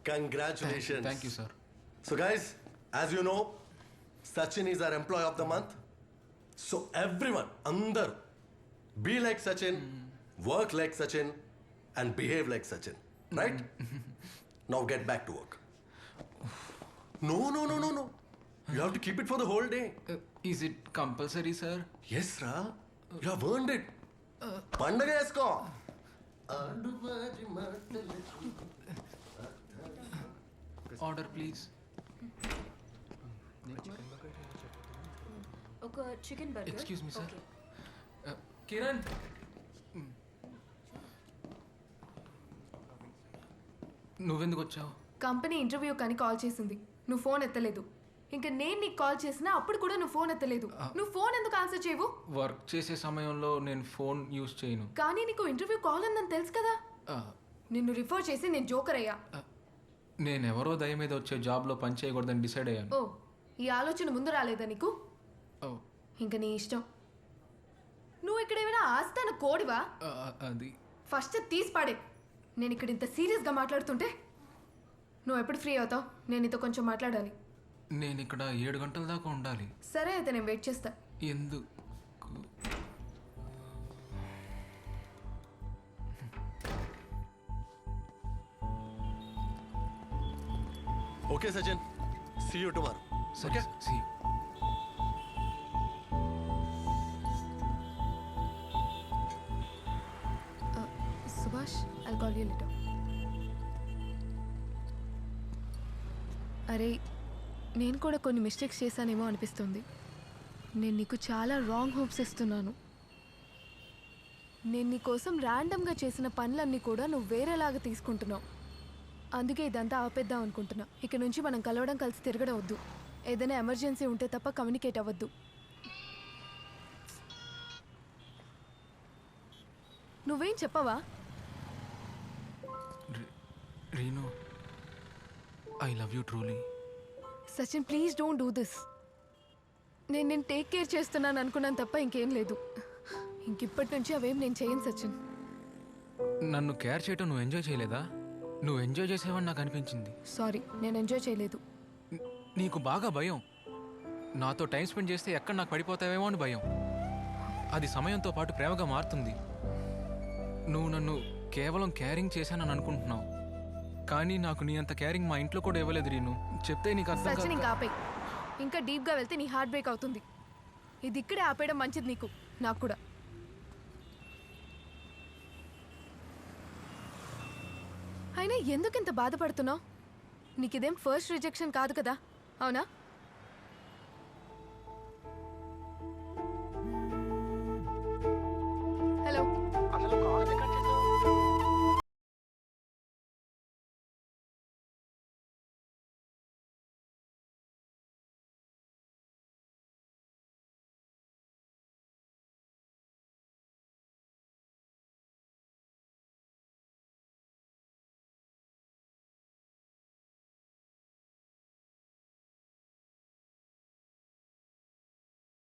Congratulations. Thank you, sir. So guys, as you know, Sachin is our employee of the month. So everyone, andar, be like Sachin, work like Sachin, and behave like Sachin. Right? Now get back to work. No. You have to keep it for the whole day. Is it compulsory, sir? Yes, Ra. You have earned it. Pandaga esko. Order, please. ఒక chicken burger. Excuse me, sir. Kiran. నువ్వెందుకు వచ్చావు? Company interview కానీ call చేసింది, నువ్వు phone ఎత్తలేదు. ఇంకా నేను నీకు కాల్ చేసినా అప్పుడు కూడా నువ్వు ఫోన్ ఎత్తలేదు. నువ్వు ఫోన్ ఎందుకు ఆన్సర్ చేయవు? వర్క్ చేసే సమయంలో నేను ఫోన్ యూజ్ చేయను. కానీ నీకు ఇంటర్వ్యూ కాల్ ఉందని తెలుసు కదా. నిన్ను రిఫర్ చేసి నేను జోకర్ అయ్యా. నేను ఎవరో దయ మీద వచ్చే జాబ్లో పని చేయకూడదని డిసైడ్ అయ్యాను. ఓ, ఈ ఆలోచన ముందు రాలేదా నీకు? ఇంకా నీ ఇష్టం. నువ్వు ఇక్కడ ఏమైనా ఆస్తాను కోడివా? అది ఫస్ట్ తీసి పాడే. నేను ఇక్కడ ఇంత సీరియస్గా మాట్లాడుతుంటే నువ్వు ఎప్పుడు ఫ్రీ అవుతావు? నేను నీతో కొంచెం మాట్లాడాలి. నేను ఇక్కడ 7 గంటల దాకా ఉండాలి. సరే అయితే నేను వెయిట్ చేస్తా. ఎందుకు? Okay, Sachin. See you tomorrow. Okay? See you. Subhash, I'll call you later. అరే, నేను కూడా కొన్ని మిస్టేక్స్ చేశానేమో అనిపిస్తుంది. నేను నీకు చాలా రాంగ్ హోప్స్ ఇస్తున్నాను. నేను నీ కోసం ర్యాండమ్గా చేసిన పనులన్నీ కూడా నువ్వు వేరేలాగా తీసుకుంటున్నావు. అందుకే ఇదంతా ఆపేద్దాం అనుకుంటున్నా. ఇక నుంచి మనం కలవడం, కలిసి తిరగడం వద్దు. ఏదైనా ఎమర్జెన్సీ ఉంటే తప్ప కమ్యూనికేట్ అవ్వద్దు. నువ్వేం చెప్పవా? Reenu, I love you truly. Sachin, please don't do this. నేను టేక్ కేర్ చేస్తున్నాను అనుకున్నాను తప్ప ఇంకేం లేదు. ఇంకిప్పటి నుంచి అవేం నేను చేయను సచిన్. నన్ను కేర్ చేయటం నువ్వు ఎంజాయ్ చేయలేదా? నువ్వు ఎంజాయ్ చేసేవని నాకు అనిపించింది. సారీ, నేను ఎంజాయ్ చేయలేదు. నీకు బాగా భయం. నాతో టైం స్పెండ్ చేస్తే ఎక్కడ నాకు పడిపోతావేమో అని భయం. అది సమయంతో పాటు ప్రేమగా మారుతుంది. నువ్వు నన్ను కేవలం కేరింగ్ చేశానని అనుకుంటున్నావు, కానీ నాకు నీ అంత కేరింగ్ మా ఇంట్లో కూడా ఇవ్వలేదు రీను. చెప్తే నీకు అర్థం కాదు. సచిన్, ఇంకా ఆపే. ఇంకా డీప్గా వెళ్తే నీ హార్ట్ బ్రేక్ అవుతుంది. ఇది ఇక్కడే ఆపేయడం మంచిది నీకు, నాకు కూడా. అయినా ఎందుకు ఇంత బాధపడుతున్నావు? నీకు ఇదేం ఫస్ట్ రిజెక్షన్ కాదు కదా, అవునా?